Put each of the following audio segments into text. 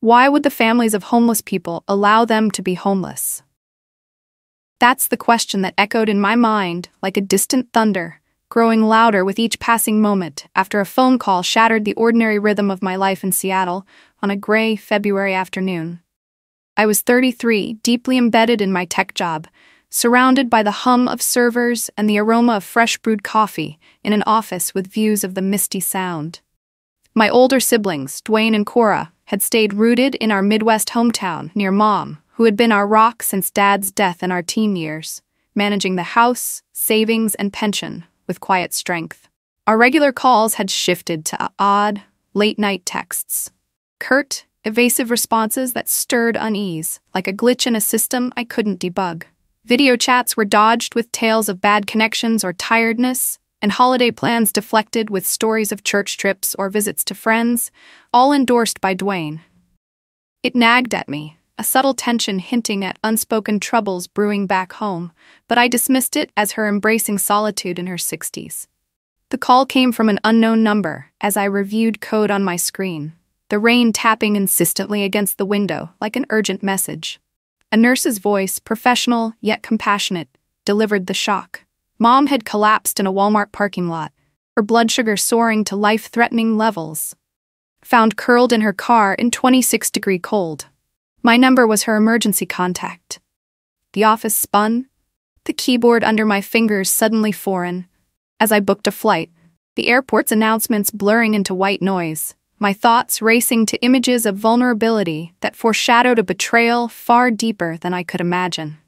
Why would the families of homeless people allow them to be homeless? That's the question that echoed in my mind like a distant thunder, growing louder with each passing moment after a phone call shattered the ordinary rhythm of my life in Seattle on a gray February afternoon. I was 33, deeply embedded in my tech job, surrounded by the hum of servers and the aroma of fresh brewed coffee in an office with views of the Misty Sound. My older siblings, Dwayne and Cora, had stayed rooted in our Midwest hometown near Mom, who had been our rock since Dad's death in our teen years, managing the house, savings, and pension with quiet strength. Our regular calls had shifted to odd, late-night texts. Curt, evasive responses that stirred unease, like a glitch in a system I couldn't debug. Video chats were dodged with tales of bad connections or tiredness, and holiday plans deflected with stories of church trips or visits to friends, all endorsed by Dwayne. It nagged at me, a subtle tension hinting at unspoken troubles brewing back home, but I dismissed it as her embracing solitude in her 60s. The call came from an unknown number as I reviewed code on my screen, the rain tapping insistently against the window like an urgent message. A nurse's voice, professional yet compassionate, delivered the shock. Mom had collapsed in a Walmart parking lot, her blood sugar soaring to life-threatening levels. Found curled in her car in 26-degree cold. My number was her emergency contact. The office spun, the keyboard under my fingers suddenly foreign. As I booked a flight, the airport's announcements blurring into white noise, my thoughts racing to images of vulnerability that foreshadowed a betrayal far deeper than I could imagine.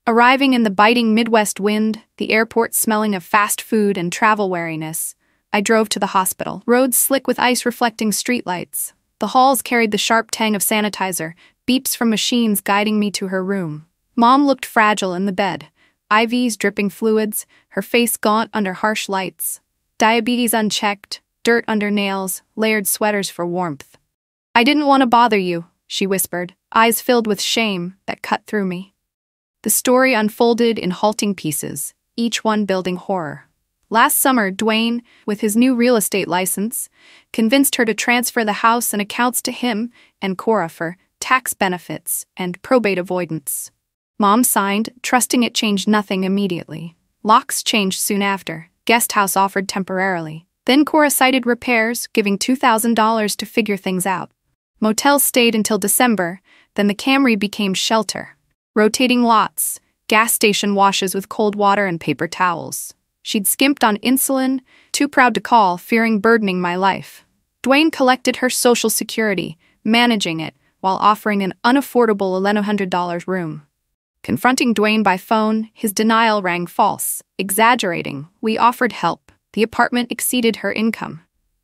Arriving in the biting Midwest wind, the airport smelling of fast food and travel wariness, I drove to the hospital, roads slick with ice-reflecting streetlights. The halls carried the sharp tang of sanitizer, beeps from machines guiding me to her room. Mom looked fragile in the bed, IVs dripping fluids, her face gaunt under harsh lights. Diabetes unchecked, dirt under nails, layered sweaters for warmth. "I didn't want to bother you," she whispered, eyes filled with shame that cut through me. The story unfolded in halting pieces, each one building horror. Last summer, Dwayne, with his new real estate license, convinced her to transfer the house and accounts to him and Cora for tax benefits and probate avoidance. Mom signed, trusting it changed nothing immediately. Locks changed soon after, guest house offered temporarily. Then Cora cited repairs, giving $2,000 to figure things out. Motels stayed until December, then the Camry became shelter. Rotating lots, gas station washes with cold water and paper towels. She'd skimped on insulin, too proud to call, fearing burdening my life. Dwayne collected her Social Security, managing it, while offering an unaffordable $1,100 room. Confronting Dwayne by phone, his denial rang false, exaggerating. We offered help. The apartment exceeded her income.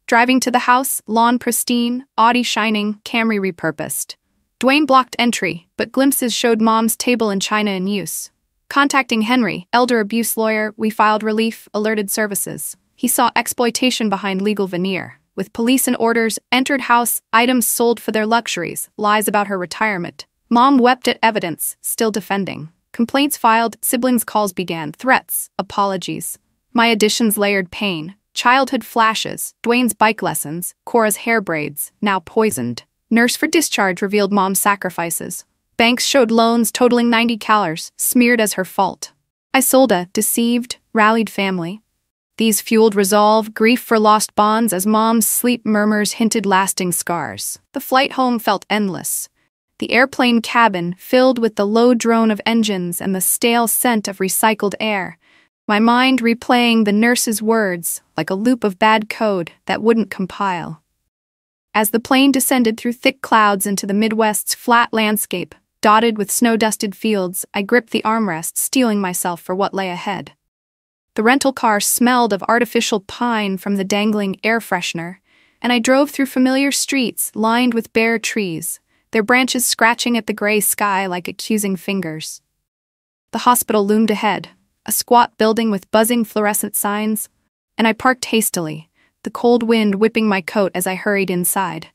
Driving to the house, lawn pristine, Audi shining, Camry repurposed. Dwayne blocked entry, but glimpses showed Mom's table and china in use. Contacting Henry, elder abuse lawyer, we filed relief, alerted services. He saw exploitation behind legal veneer. With police and orders, entered house, items sold for their luxuries, lies about her retirement. Mom wept at evidence, still defending. Complaints filed, siblings' calls began, threats, apologies. My additions layered pain, childhood flashes, Dwayne's bike lessons, Cora's hair braids, now poisoned. Nurse for discharge revealed Mom's sacrifices. Banks showed loans totaling $90, smeared as her fault. I sold a deceived, rallied family. These fueled resolve, grief for lost bonds as Mom's sleep murmurs hinted lasting scars. The flight home felt endless. The airplane cabin filled with the low drone of engines and the stale scent of recycled air. My mind replaying the nurse's words like a loop of bad code that wouldn't compile. As the plane descended through thick clouds into the Midwest's flat landscape, dotted with snow-dusted fields, I gripped the armrest, steeling myself for what lay ahead. The rental car smelled of artificial pine from the dangling air freshener, and I drove through familiar streets lined with bare trees, their branches scratching at the gray sky like accusing fingers. The hospital loomed ahead, a squat building with buzzing fluorescent signs, and I parked hastily, the cold wind whipping my coat as I hurried inside.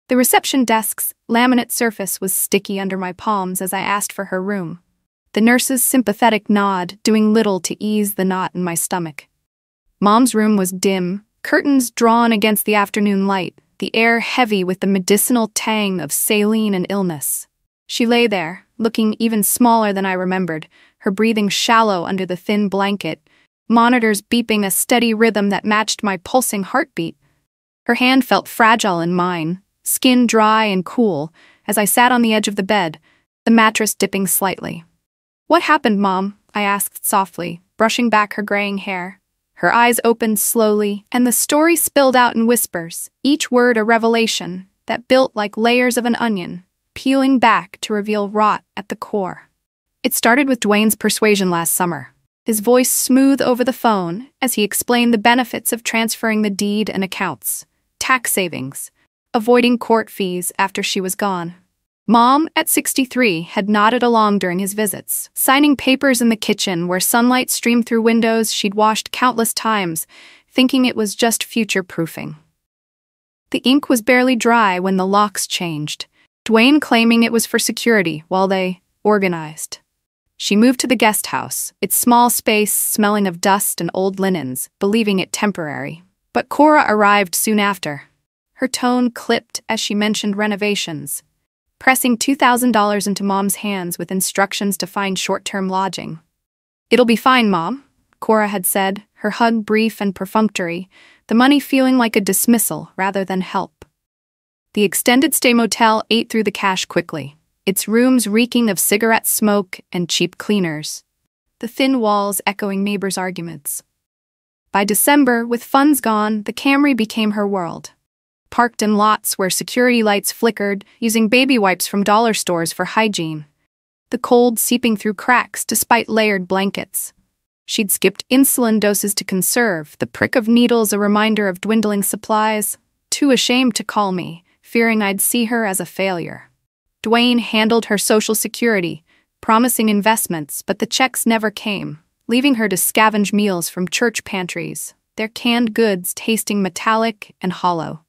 The reception desk's laminate surface was sticky under my palms as I asked for her room. The nurse's sympathetic nod doing little to ease the knot in my stomach. Mom's room was dim, curtains drawn against the afternoon light, the air heavy with the medicinal tang of saline and illness. She lay there, looking even smaller than I remembered, her breathing shallow under the thin blanket, monitors beeping a steady rhythm that matched my pulsing heartbeat. Her hand felt fragile in mine, skin dry and cool, as I sat on the edge of the bed, the mattress dipping slightly. "What happened, Mom?" I asked softly, brushing back her graying hair. Her eyes opened slowly, and the story spilled out in whispers, each word a revelation that built like layers of an onion, peeling back to reveal rot at the core. It started with Dwayne's persuasion last summer, his voice smooth over the phone as he explained the benefits of transferring the deed and accounts, tax savings, avoiding court fees after she was gone. Mom, at 63, had nodded along during his visits, signing papers in the kitchen where sunlight streamed through windows she'd washed countless times, thinking it was just future-proofing. The ink was barely dry when the locks changed, Dwayne claiming it was for security while they organized. She moved to the guest house, its small space smelling of dust and old linens, believing it temporary. But Cora arrived soon after. Her tone clipped as she mentioned renovations, pressing $2,000 into Mom's hands with instructions to find short-term lodging. "It'll be fine, Mom," Cora had said, her hug brief and perfunctory, the money feeling like a dismissal rather than help. The extended-stay motel ate through the cash quickly, its rooms reeking of cigarette smoke and cheap cleaners, the thin walls echoing neighbors' arguments. By December, with funds gone, the Camry became her world. Parked in lots where security lights flickered, using baby wipes from dollar stores for hygiene. The cold seeping through cracks despite layered blankets. She'd skipped insulin doses to conserve, the prick of needles a reminder of dwindling supplies, too ashamed to call me, fearing I'd see her as a failure. Dwayne handled her social security, promising investments, but the checks never came, leaving her to scavenge meals from church pantries, their canned goods tasting metallic and hollow.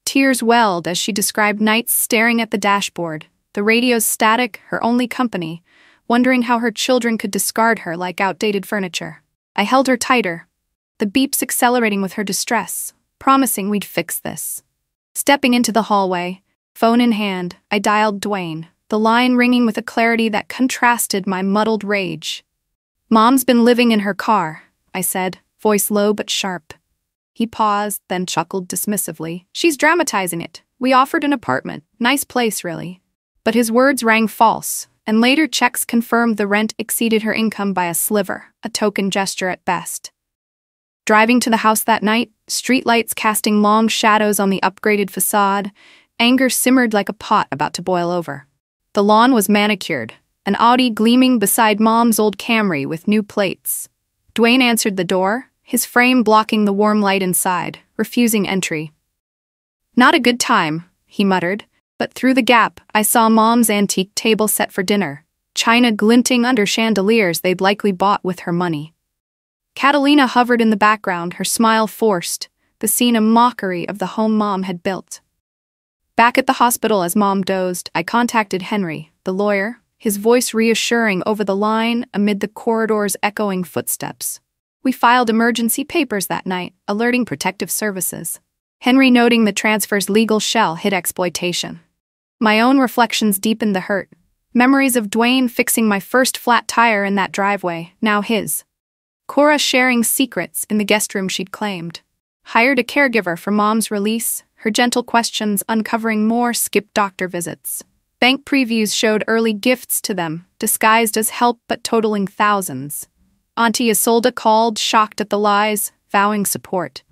Tears welled as she described nights staring at the dashboard, the radio's static, her only company, wondering how her children could discard her like outdated furniture. I held her tighter, the beeps accelerating with her distress, promising we'd fix this. Stepping into the hallway, phone in hand, I dialed Dwayne, the line ringing with a clarity that contrasted my muddled rage. "Mom's been living in her car," I said, voice low but sharp. He paused, then chuckled dismissively. "She's dramatizing it. We offered an apartment. Nice place, really." But his words rang false, and later checks confirmed the rent exceeded her income by a sliver, a token gesture at best. Driving to the house that night, streetlights casting long shadows on the upgraded facade, anger simmered like a pot about to boil over. The lawn was manicured, an Audi gleaming beside Mom's old Camry with new plates. Dwayne answered the door, his frame blocking the warm light inside, refusing entry. "Not a good time," he muttered, but through the gap I saw Mom's antique table set for dinner, china glinting under chandeliers they'd likely bought with her money. Catalina hovered in the background, her smile forced, the scene a mockery of the home Mom had built. Back at the hospital as Mom dozed, I contacted Henry, the lawyer, his voice reassuring over the line amid the corridor's echoing footsteps. We filed emergency papers that night, alerting protective services. Henry noting the transfer's legal shell hid exploitation. My own reflections deepened the hurt. Memories of Dwayne fixing my first flat tire in that driveway, now his. Cora sharing secrets in the guest room she'd claimed. Hired a caregiver for Mom's release, her gentle questions uncovering more skipped doctor visits. Bank previews showed early gifts to them, disguised as help but totaling thousands. Auntie Isolde called, shocked at the lies, vowing support.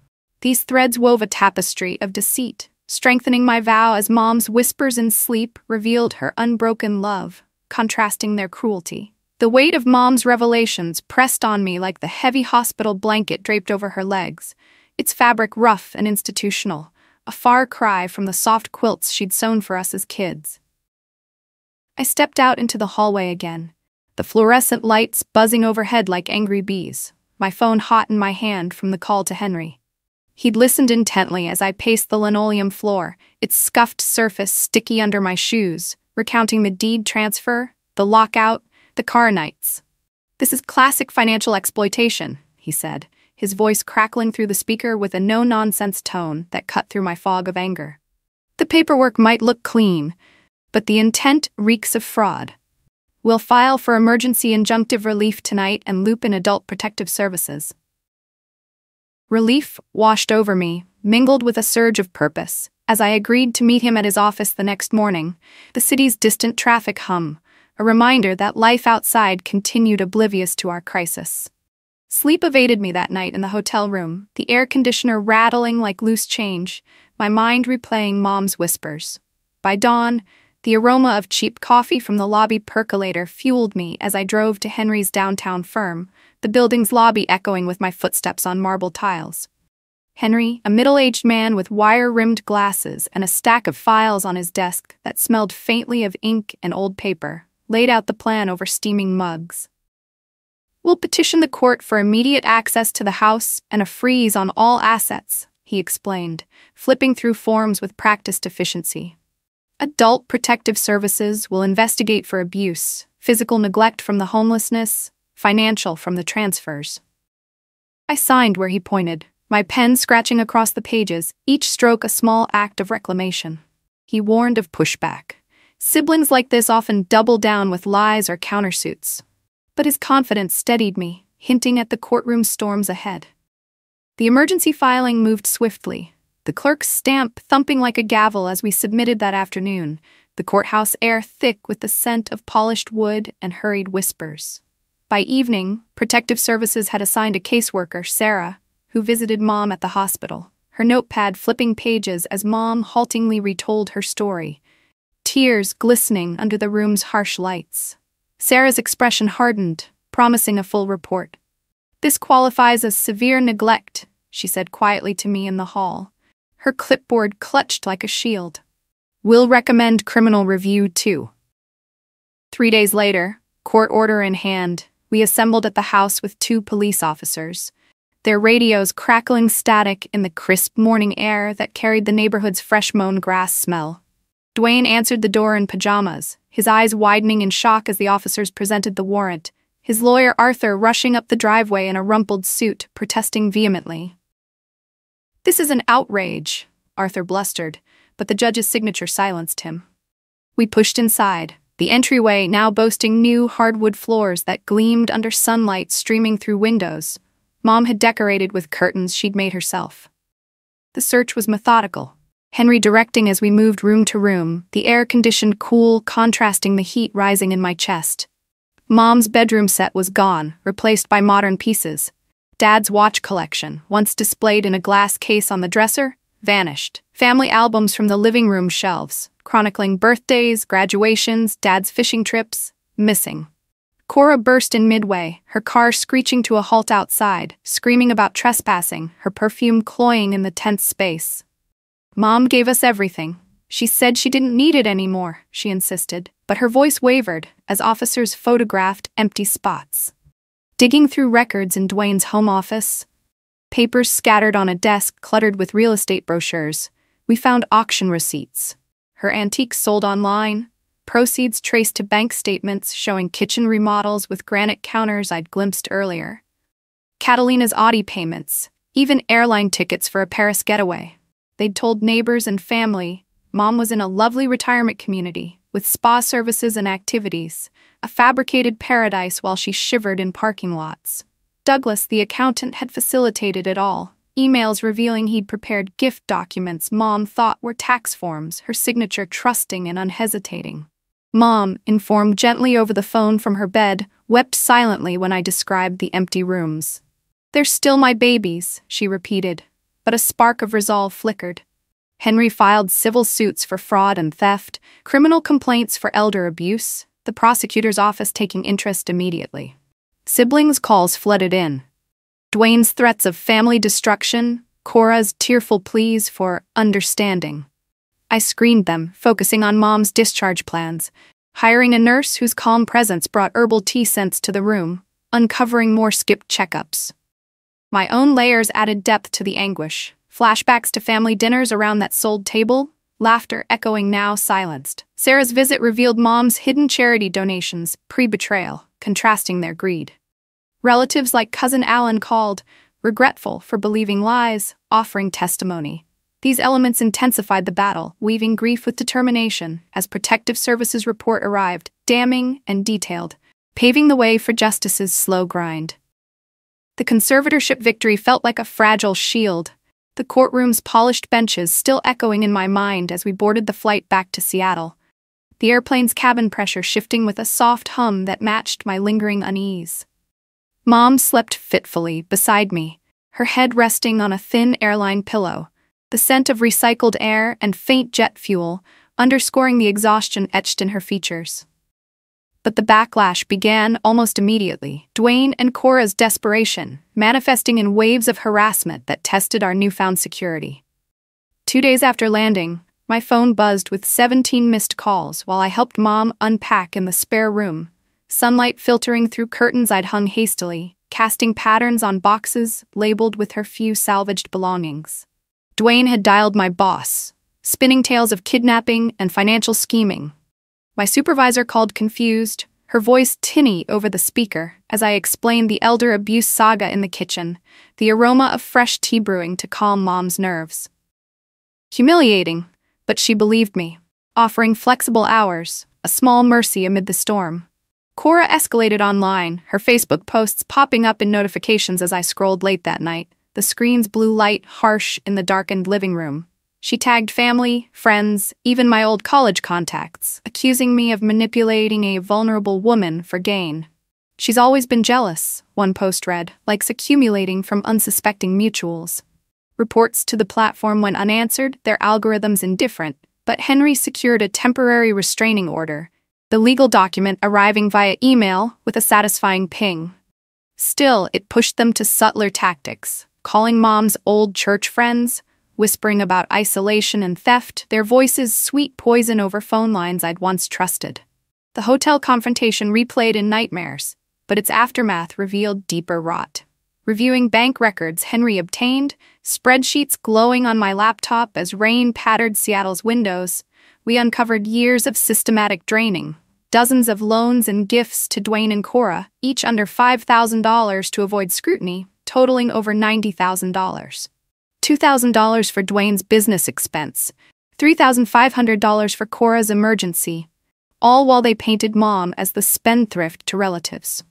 These threads wove a tapestry of deceit, strengthening my vow as Mom's whispers in sleep revealed her unbroken love, contrasting their cruelty. The weight of Mom's revelations pressed on me like the heavy hospital blanket draped over her legs, its fabric rough and institutional, a far cry from the soft quilts she'd sewn for us as kids. I stepped out into the hallway again, the fluorescent lights buzzing overhead like angry bees, my phone hot in my hand from the call to Henry. He'd listened intently as I paced the linoleum floor, its scuffed surface sticky under my shoes, recounting the deed transfer, the lockout, the car nights. "This is classic financial exploitation," he said, his voice crackling through the speaker with a no-nonsense tone that cut through my fog of anger. "The paperwork might look clean, but the intent reeks of fraud. We'll file for emergency injunctive relief tonight and loop in Adult Protective Services." Relief washed over me, mingled with a surge of purpose, as I agreed to meet him at his office the next morning, the city's distant traffic hum, a reminder that life outside continued oblivious to our crisis. Sleep evaded me that night in the hotel room, the air conditioner rattling like loose change, my mind replaying Mom's whispers. By dawn, the aroma of cheap coffee from the lobby percolator fueled me as I drove to Henry's downtown firm, the building's lobby echoing with my footsteps on marble tiles. Henry, a middle-aged man with wire-rimmed glasses and a stack of files on his desk that smelled faintly of ink and old paper, laid out the plan over steaming mugs. "We'll petition the court for immediate access to the house and a freeze on all assets," he explained, flipping through forms with practiced efficiency. "Adult Protective Services will investigate for abuse, physical neglect from the homelessness, financial from the transfers." I signed where he pointed, my pen scratching across the pages, each stroke a small act of reclamation. He warned of pushback. Siblings like this often double down with lies or countersuits. But his confidence steadied me, hinting at the courtroom storms ahead. The emergency filing moved swiftly, the clerk's stamp thumping like a gavel as we submitted that afternoon, the courthouse air thick with the scent of polished wood and hurried whispers. By evening, Protective Services had assigned a caseworker, Sarah, who visited Mom at the hospital, her notepad flipping pages as Mom haltingly retold her story, tears glistening under the room's harsh lights. Sarah's expression hardened, promising a full report. "This qualifies as severe neglect," she said quietly to me in the hall, her clipboard clutched like a shield. "We'll recommend criminal review, too." 3 days later, court order in hand, we assembled at the house with 2 police officers, their radios crackling static in the crisp morning air that carried the neighborhood's fresh-mown grass smell. Dwayne answered the door in pajamas, his eyes widening in shock as the officers presented the warrant, his lawyer Arthur rushing up the driveway in a rumpled suit, protesting vehemently. "This is an outrage," Arthur blustered, but the judge's signature silenced him. We pushed inside, the entryway now boasting new hardwood floors that gleamed under sunlight streaming through windows. Mom had decorated with curtains she'd made herself. The search was methodical, Henry directing as we moved room to room, the air-conditioned cool contrasting the heat rising in my chest. Mom's bedroom set was gone, replaced by modern pieces. Dad's watch collection, once displayed in a glass case on the dresser, vanished. Family albums from the living room shelves, chronicling birthdays, graduations, Dad's fishing trips, missing. Cora burst in midway, her car screeching to a halt outside, screaming about trespassing, her perfume cloying in the tense space. "Mom gave us everything. She said she didn't need it anymore," she insisted, but her voice wavered as officers photographed empty spots. Digging through records in Dwayne's home office, papers scattered on a desk cluttered with real estate brochures, we found auction receipts. Her antiques sold online, proceeds traced to bank statements showing kitchen remodels with granite counters I'd glimpsed earlier. Catalina's Audi payments, even airline tickets for a Paris getaway. They'd told neighbors and family Mom was in a lovely retirement community, with spa services and activities, a fabricated paradise while she shivered in parking lots. Douglas, the accountant, had facilitated it all, emails revealing he'd prepared gift documents Mom thought were tax forms, her signature trusting and unhesitating. Mom, informed gently over the phone from her bed, wept silently when I described the empty rooms. "They're still my babies," she repeated, but a spark of resolve flickered. Henry filed civil suits for fraud and theft, criminal complaints for elder abuse, the prosecutor's office taking interest immediately. Siblings' calls flooded in. Dwayne's threats of family destruction, Cora's tearful pleas for understanding. I screened them, focusing on Mom's discharge plans, hiring a nurse whose calm presence brought herbal tea scents to the room, uncovering more skipped checkups. My own layers added depth to the anguish, flashbacks to family dinners around that sold table, laughter echoing now silenced. Sarah's visit revealed Mom's hidden charity donations, pre-betrayal, contrasting their greed. Relatives like Cousin Alan called, regretful for believing lies, offering testimony. These elements intensified the battle, weaving grief with determination as Protective Services report arrived, damning and detailed, paving the way for justice's slow grind. The conservatorship victory felt like a fragile shield, the courtroom's polished benches still echoing in my mind as we boarded the flight back to Seattle, the airplane's cabin pressure shifting with a soft hum that matched my lingering unease. Mom slept fitfully beside me, her head resting on a thin airline pillow, the scent of recycled air and faint jet fuel underscoring the exhaustion etched in her features. But the backlash began almost immediately, Dwayne and Cora's desperation manifesting in waves of harassment that tested our newfound security. 2 days after landing, my phone buzzed with 17 missed calls while I helped Mom unpack in the spare room, sunlight filtering through curtains I'd hung hastily, casting patterns on boxes labeled with her few salvaged belongings. Dwayne had dialed my boss, spinning tales of kidnapping and financial scheming. My supervisor called confused, her voice tinny over the speaker as I explained the elder abuse saga in the kitchen, the aroma of fresh tea brewing to calm Mom's nerves. Humiliating, but she believed me, offering flexible hours, a small mercy amid the storm. Cora escalated online, her Facebook posts popping up in notifications as I scrolled late that night, the screen's blue light harsh in the darkened living room. She tagged family, friends, even my old college contacts, accusing me of manipulating a vulnerable woman for gain. She's always been jealous, one post read, likes accumulating from unsuspecting mutuals. Reports to the platform went unanswered, their algorithms indifferent, but Henry secured a temporary restraining order, the legal document arriving via email with a satisfying ping. Still, it pushed them to subtler tactics, calling Mom's old church friends, whispering about isolation and theft, their voices sweet poison over phone lines I'd once trusted. The hotel confrontation replayed in nightmares, but its aftermath revealed deeper rot. Reviewing bank records Henry obtained, spreadsheets glowing on my laptop as rain pattered Seattle's windows, we uncovered years of systematic draining, dozens of loans and gifts to Dwayne and Cora, each under $5,000 to avoid scrutiny, totaling over $90,000. $2,000 for Dwayne's business expense, $3,500 for Cora's emergency, all while they painted Mom as the spendthrift to relatives.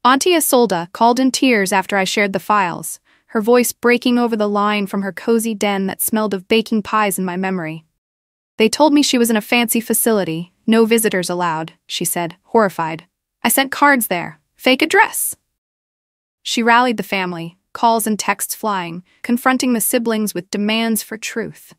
Auntie Isolda called in tears after I shared the files, her voice breaking over the line from her cozy den that smelled of baking pies in my memory. They told me she was in a fancy facility, no visitors allowed, she said, horrified. I sent cards there, fake address. She rallied the family, calls and texts flying, confronting the siblings with demands for truth.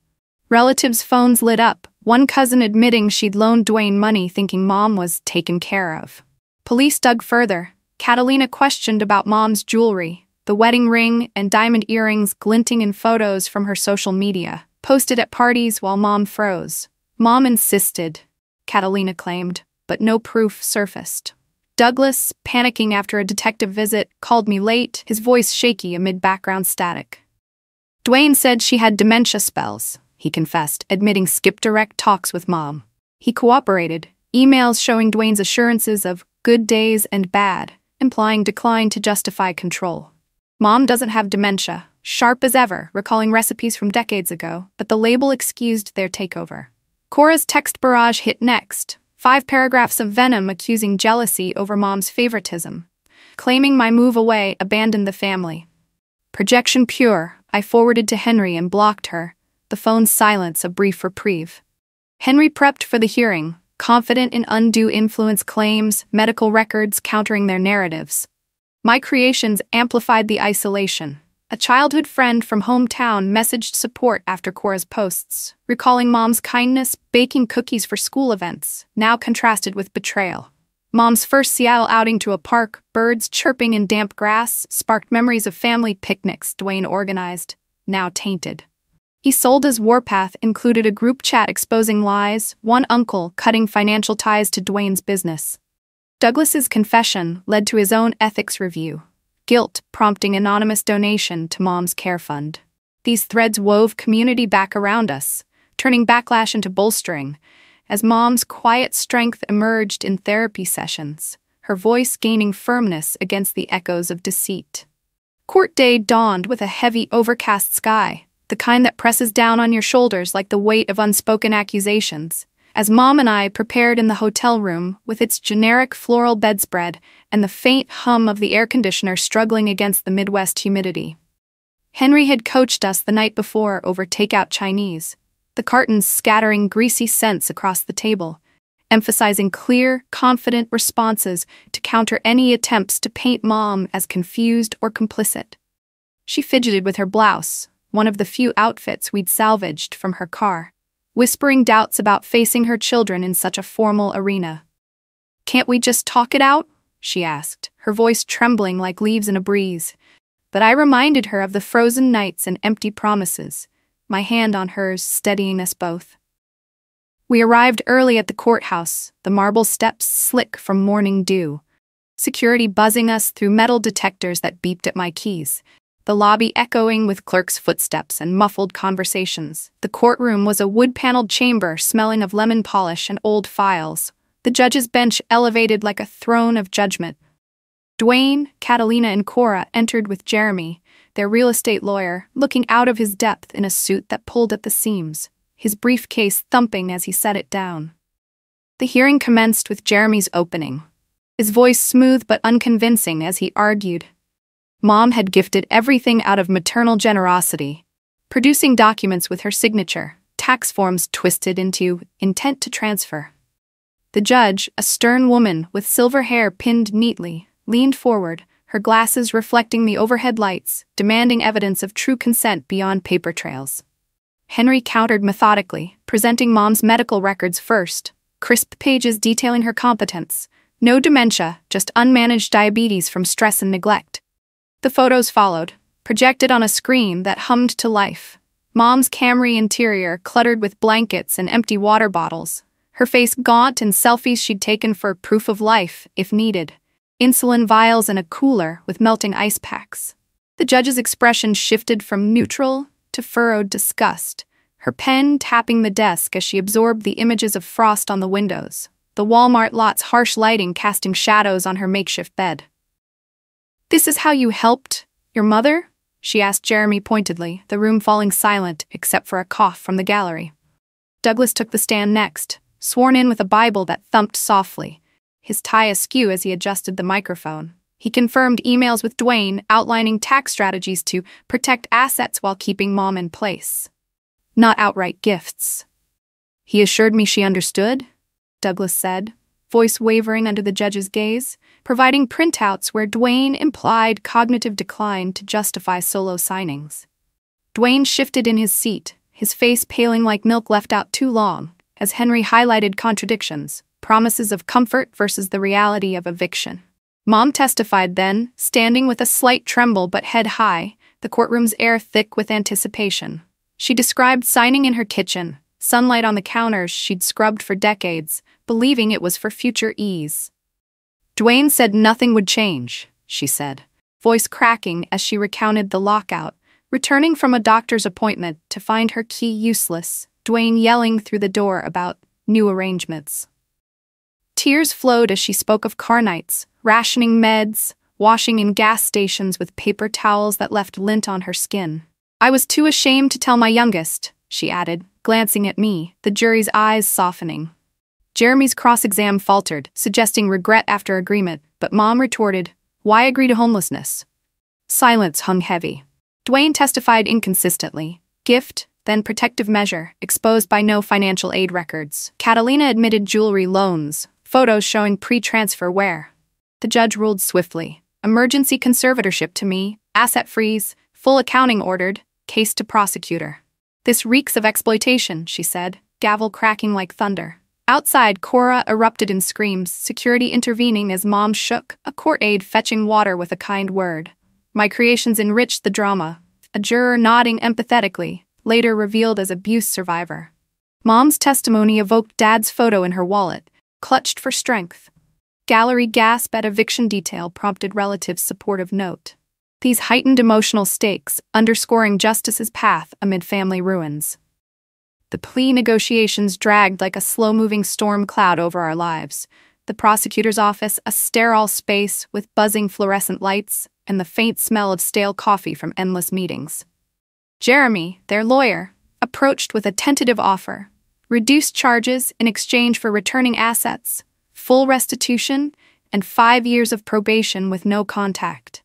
Relatives' phones lit up, one cousin admitting she'd loaned Dwayne money thinking Mom was taken care of. Police dug further. Catalina questioned about Mom's jewelry, the wedding ring and diamond earrings glinting in photos from her social media, posted at parties while Mom froze. Mom insisted, Catalina claimed, but no proof surfaced. Douglas, panicking after a detective visit, called me late, his voice shaky amid background static. Dwayne said she had dementia spells, he confessed, admitting skip-direct talks with Mom. He cooperated, emails showing Dwayne's assurances of good days and bad, implying decline to justify control. Mom doesn't have dementia, sharp as ever, recalling recipes from decades ago, but the label excused their takeover. Cora's text barrage hit next. 5 paragraphs of venom accusing jealousy over Mom's favoritism. Claiming my move away abandoned the family. Projection pure, I forwarded to Henry and blocked her, the phone's silence a brief reprieve. Henry prepped for the hearing, confident in undue influence claims, medical records countering their narratives. My creations amplified the isolation. A childhood friend from hometown messaged support after Cora's posts, recalling Mom's kindness, baking cookies for school events, now contrasted with betrayal. Mom's first Seattle outing to a park, birds chirping in damp grass, sparked memories of family picnics Dwayne organized, now tainted. Isolda's warpath included a group chat exposing lies, one uncle cutting financial ties to Dwayne's business. Douglas's confession led to his own ethics review, guilt prompting anonymous donation to Mom's care fund. These threads wove community back around us, turning backlash into bolstering, as Mom's quiet strength emerged in therapy sessions, her voice gaining firmness against the echoes of deceit. Court day dawned with a heavy, overcast sky, the kind that presses down on your shoulders like the weight of unspoken accusations, as Mom and I prepared in the hotel room with its generic floral bedspread and the faint hum of the air conditioner struggling against the Midwest humidity. Henry had coached us the night before over takeout Chinese, the cartons scattering greasy scents across the table, emphasizing clear, confident responses to counter any attempts to paint Mom as confused or complicit. She fidgeted with her blouse, one of the few outfits we'd salvaged from her car, whispering doubts about facing her children in such a formal arena. "Can't we just talk it out?" she asked, her voice trembling like leaves in a breeze. But I reminded her of the frozen nights and empty promises, my hand on hers steadying us both. We arrived early at the courthouse, the marble steps slick from morning dew, security buzzing us through metal detectors that beeped at my keys, the lobby echoing with clerks' footsteps and muffled conversations. The courtroom was a wood-paneled chamber smelling of lemon polish and old files, the judge's bench elevated like a throne of judgment. Dwayne, Catalina, and Cora entered with Jeremy, their real estate lawyer, looking out of his depth in a suit that pulled at the seams, his briefcase thumping as he set it down. The hearing commenced with Jeremy's opening, his voice smooth but unconvincing as he argued. Mom had gifted everything out of maternal generosity, producing documents with her signature, tax forms twisted into intent to transfer. The judge, a stern woman with silver hair pinned neatly, leaned forward, her glasses reflecting the overhead lights, demanding evidence of true consent beyond paper trails. Henry countered methodically, presenting Mom's medical records first, crisp pages detailing her competence. No dementia, just unmanaged diabetes from stress and neglect. The photos followed, projected on a screen that hummed to life. Mom's Camry interior cluttered with blankets and empty water bottles, her face gaunt in selfies she'd taken for proof of life, if needed. Insulin vials and a cooler with melting ice packs. The judge's expression shifted from neutral to furrowed disgust, her pen tapping the desk as she absorbed the images of frost on the windows, the Walmart lot's harsh lighting casting shadows on her makeshift bed. "This is how you helped your mother?" she asked Jeremy pointedly, the room falling silent except for a cough from the gallery. Douglas took the stand next, sworn in with a Bible that thumped softly, his tie askew as he adjusted the microphone. He confirmed emails with Dwayne outlining tax strategies to protect assets while keeping Mom in place. Not outright gifts. "He assured me she understood," Douglas said, voice wavering under the judge's gaze, providing printouts where Dwayne implied cognitive decline to justify solo signings. Dwayne shifted in his seat, his face paling like milk left out too long, as Henry highlighted contradictions, promises of comfort versus the reality of eviction. Mom testified then, standing with a slight tremble but head high, the courtroom's air thick with anticipation. She described signing in her kitchen, sunlight on the counters she'd scrubbed for decades, believing it was for future ease. "Dwayne said nothing would change," she said, voice cracking as she recounted the lockout, returning from a doctor's appointment to find her key useless, Dwayne yelling through the door about new arrangements. Tears flowed as she spoke of car nights, rationing meds, washing in gas stations with paper towels that left lint on her skin. "I was too ashamed to tell my youngest," she added, glancing at me, the jury's eyes softening. Jeremy's cross-exam faltered, suggesting regret after agreement, but Mom retorted, "Why agree to homelessness?" Silence hung heavy. Dwayne testified inconsistently. Gift, then protective measure, exposed by no financial aid records. Catalina admitted jewelry loans, photos showing pre-transfer wear. The judge ruled swiftly. Emergency conservatorship to me, asset freeze, full accounting ordered, case to prosecutor. "This reeks of exploitation," she said, gavel cracking like thunder. Outside, Cora erupted in screams, security intervening as Mom shook, a court aide fetching water with a kind word. My creations enriched the drama, a juror nodding empathetically, later revealed as abuse survivor. Mom's testimony evoked Dad's photo in her wallet, clutched for strength. Gallery gasp at eviction detail prompted relatives' supportive note. These heightened emotional stakes, underscoring justice's path amid family ruins. The plea negotiations dragged like a slow-moving storm cloud over our lives. The prosecutor's office, a sterile space with buzzing fluorescent lights, and the faint smell of stale coffee from endless meetings. Jeremy, their lawyer, approached with a tentative offer: reduced charges in exchange for returning assets, full restitution, and 5 years of probation with no contact.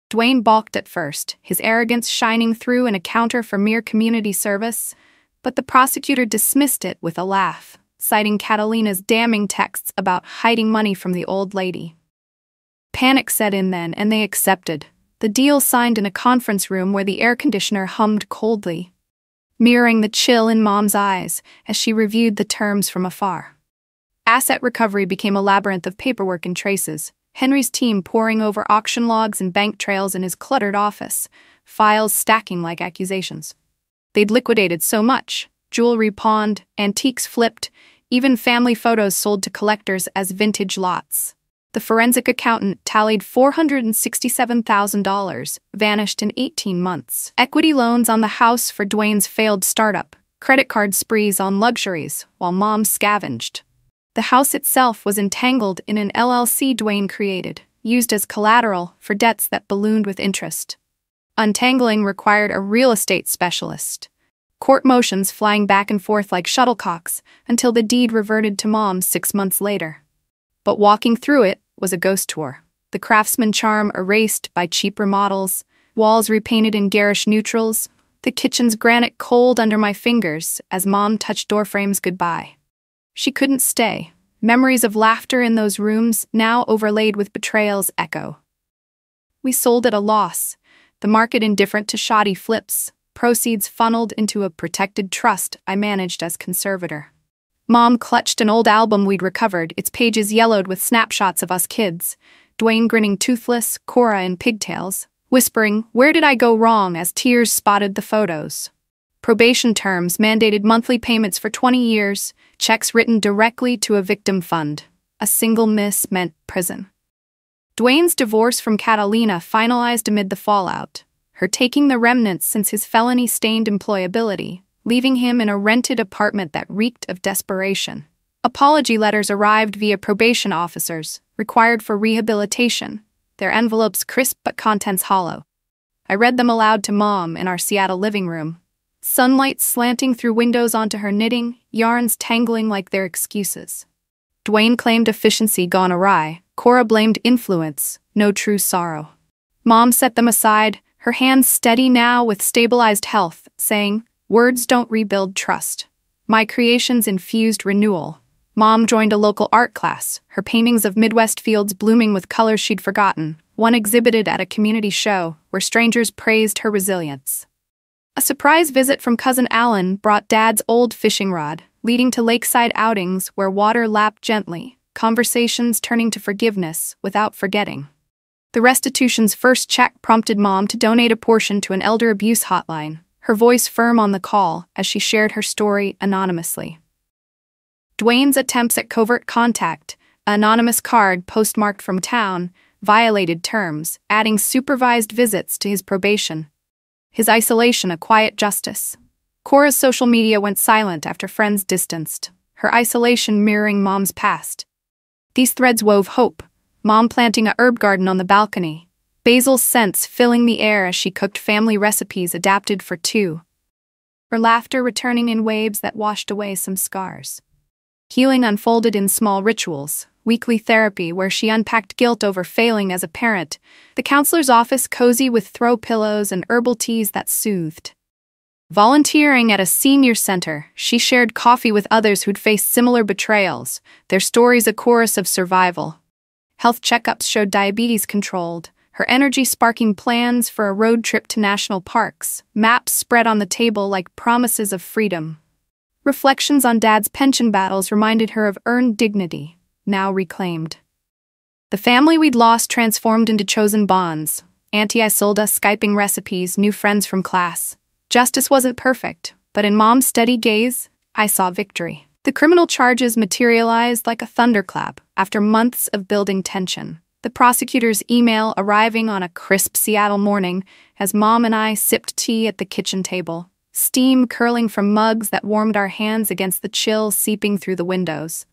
Dwayne balked at first, his arrogance shining through in a counter for mere community service, but the prosecutor dismissed it with a laugh, citing Catalina's damning texts about hiding money from the old lady. Panic set in then, and they accepted. The deal signed in a conference room where the air conditioner hummed coldly, mirroring the chill in Mom's eyes as she reviewed the terms from afar. Asset recovery became a labyrinth of paperwork and traces, Henry's team poring over auction logs and bank trails in his cluttered office, files stacking like accusations. They'd liquidated so much: jewelry pawned, antiques flipped, even family photos sold to collectors as vintage lots. The forensic accountant tallied $467,000, vanished in 18 months. Equity loans on the house for Dwayne's failed startup, credit card sprees on luxuries, while Mom scavenged. The house itself was entangled in an LLC Dwayne created, used as collateral for debts that ballooned with interest. Untangling required a real estate specialist. Court motions flying back and forth like shuttlecocks until the deed reverted to Mom 6 months later. But walking through it was a ghost tour. The craftsman charm erased by cheap remodels, walls repainted in garish neutrals, the kitchen's granite cold under my fingers as Mom touched doorframes goodbye. She couldn't stay. Memories of laughter in those rooms now overlaid with betrayal's echo. We sold at a loss, the market indifferent to shoddy flips, proceeds funneled into a protected trust I managed as conservator. Mom clutched an old album we'd recovered, its pages yellowed with snapshots of us kids, Dwayne grinning toothless, Cora in pigtails, whispering, "Where did I go wrong?" as tears spotted the photos. Probation terms mandated monthly payments for 20 years, checks written directly to a victim fund. A single miss meant prison. Dwayne's divorce from Catalina finalized amid the fallout, her taking the remnants since his felony-stained employability, leaving him in a rented apartment that reeked of desperation. Apology letters arrived via probation officers, required for rehabilitation, their envelopes crisp but contents hollow. I read them aloud to Mom in our Seattle living room, sunlight slanting through windows onto her knitting, yarns tangling like their excuses. Dwayne claimed efficiency gone awry, Cora blamed influence, no true sorrow. Mom set them aside, her hands steady now with stabilized health, saying, "Words don't rebuild trust." My creations infused renewal. Mom joined a local art class, her paintings of Midwest fields blooming with colors she'd forgotten, one exhibited at a community show where strangers praised her resilience. A surprise visit from cousin Alan brought Dad's old fishing rod, leading to lakeside outings where water lapped gently, conversations turning to forgiveness without forgetting. The restitution's first check prompted Mom to donate a portion to an elder abuse hotline, her voice firm on the call as she shared her story anonymously. Dwayne's attempts at covert contact, an anonymous card postmarked from town, violated terms, adding supervised visits to his probation. His isolation a quiet justice. Cora's social media went silent after friends distanced, her isolation mirroring Mom's past. These threads wove hope, Mom planting a herb garden on the balcony, basil scents filling the air as she cooked family recipes adapted for two. Her laughter returning in waves that washed away some scars. Healing unfolded in small rituals, weekly therapy where she unpacked guilt over failing as a parent, the counselor's office cozy with throw pillows and herbal teas that soothed. Volunteering at a senior center, she shared coffee with others who'd faced similar betrayals, their stories a chorus of survival. Health checkups showed diabetes controlled, her energy sparking plans for a road trip to national parks, maps spread on the table like promises of freedom. Reflections on Dad's pension battles reminded her of earned dignity, now reclaimed. The family we'd lost transformed into chosen bonds. Auntie Isolda Skyping recipes, new friends from class. Justice wasn't perfect, but in Mom's steady gaze, I saw victory. The criminal charges materialized like a thunderclap after months of building tension. The prosecutor's email arriving on a crisp Seattle morning as Mom and I sipped tea at the kitchen table, steam curling from mugs that warmed our hands against the chill seeping through the windows.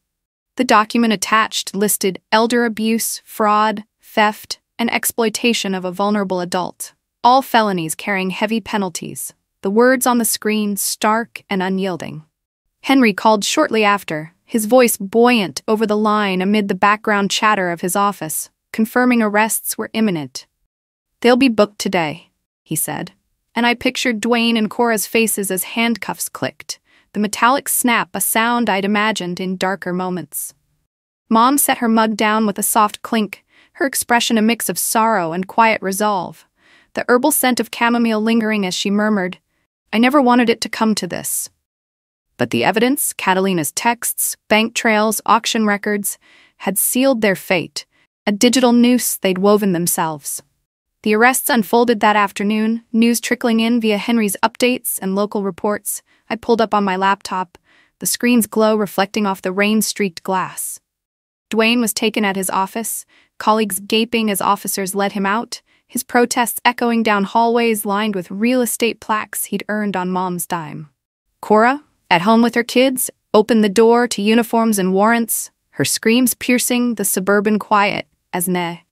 The document attached listed elder abuse, fraud, theft, and exploitation of a vulnerable adult. All felonies carrying heavy penalties. The words on the screen stark and unyielding. Henry called shortly after, his voice buoyant over the line amid the background chatter of his office, confirming arrests were imminent. "They'll be booked today," he said, and I pictured Dwayne and Cora's faces as handcuffs clicked, the metallic snap a sound I'd imagined in darker moments. Mom set her mug down with a soft clink, her expression a mix of sorrow and quiet resolve, the herbal scent of chamomile lingering as she murmured, "I never wanted it to come to this." But the evidence, Catalina's texts, bank trails, auction records, had sealed their fate, a digital noose they'd woven themselves. The arrests unfolded that afternoon, news trickling in via Henry's updates and local reports. I pulled up on my laptop, the screen's glow reflecting off the rain-streaked glass. Dwayne was taken at his office, colleagues gaping as officers led him out, his protests echoing down hallways lined with real estate plaques he'd earned on Mom's dime. Cora, at home with her kids, opened the door to uniforms and warrants, her screams piercing the suburban quiet as Ne